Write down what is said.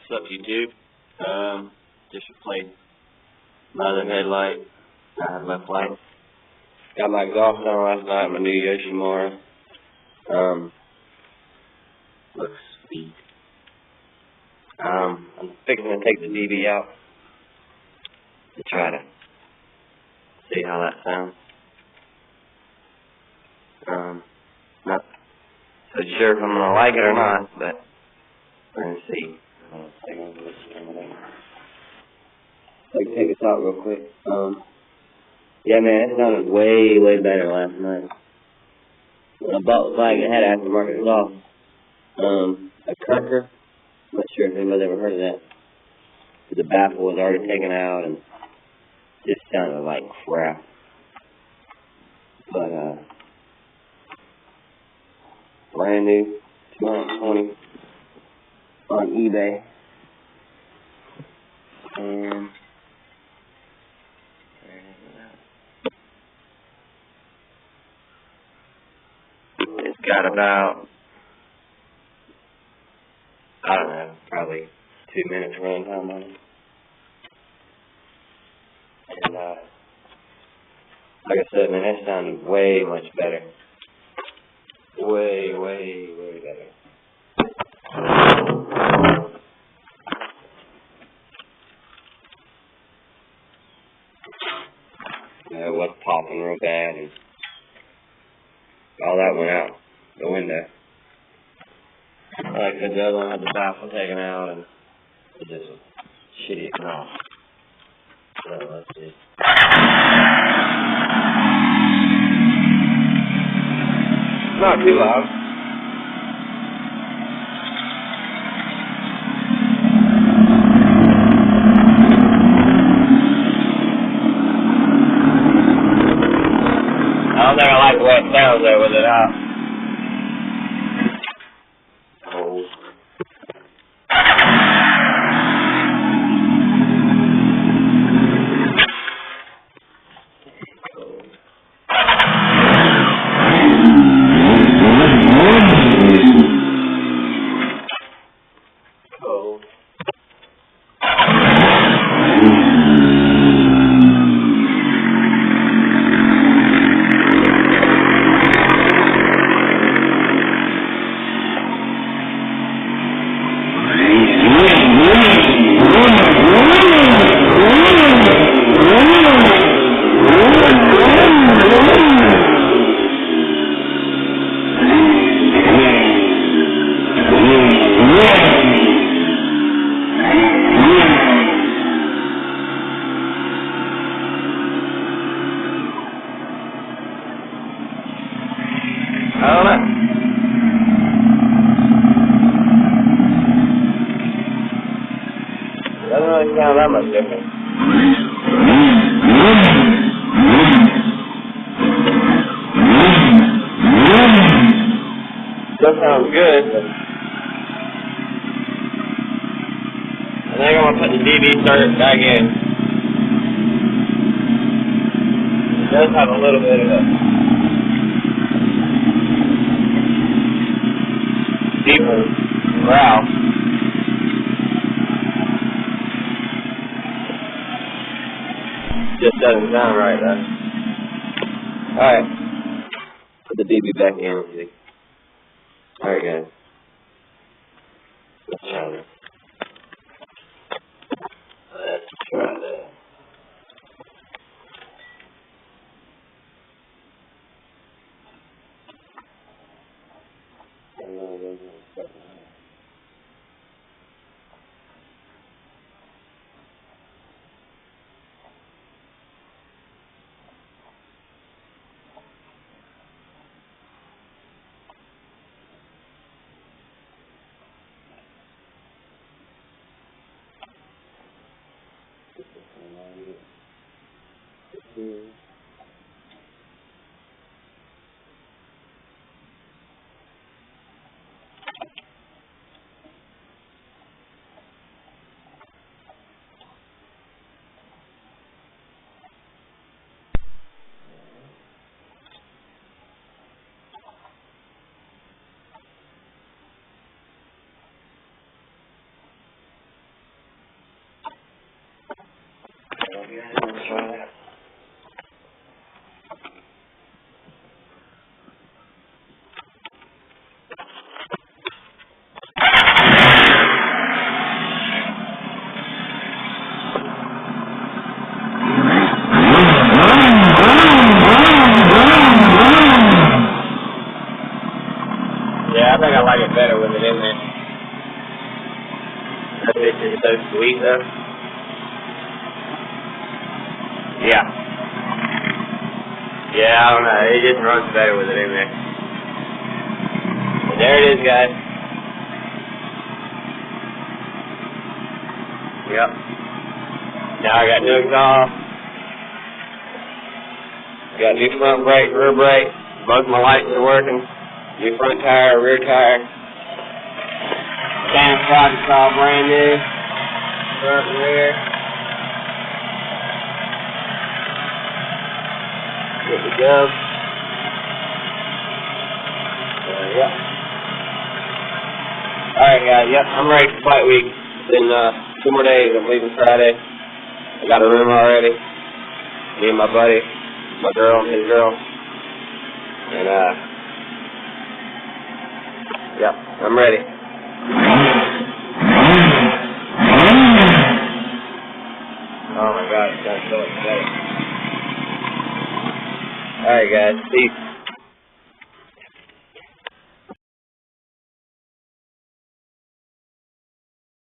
What's up, YouTube? Just replaced my other headlight. I have left light. Got my exhaust on last night, my new Yosi motor. Looks sweet. I'm fixing to take the DB out to try to see how that sounds. Not so sure if I'm gonna like it or not, but we're gonna see. Like, take this out real quick. Yeah, man, it sounded way better last night. When I bought the flag, it had aftermarket exhaust. A Kirker. I'm not sure if anybody's ever heard of that. The baffle was already taken out and just sounded like crap. But, brand new, $220 on eBay. And it's got about, I don't know, probably 2 minutes running time on it. And, like I said, man, that sounded way much better. Way better. It was popping real bad, and all that went out the window. Like I said, the other one had the baffle taken out, and it just was shitty exhaust. So let's see. Not too loud. I don't think I like the way it sounds there with it out. Cold. Cold. I don't know. Doesn't really sound that much different. Still sounds good, but I think I'm gonna put the DB starter back in. It does have a little bit of a deeper growl. Just doesn't sound right, though. Alright. Put the DB back in. Alright, guys. Let's try this. Let's try this. better with it in there. That bitch is so sweet though. Yeah. Yeah, I don't know. It just runs better with it in there. But there it is, guys. Yep. Now I got new exhaust. Got new front brake, rear brake. Both my lights are working. New front tire, rear tire. Damn project's all brand new. Front and rear. Good to go. Yep. Alright guys, yep, I'm ready for flight week. In 2 more days, I'm leaving Friday. I got a room already. Me and my buddy, my girl, and his girl. And yep, I'm ready. Oh my god, it's got so much better. Alright guys, peace.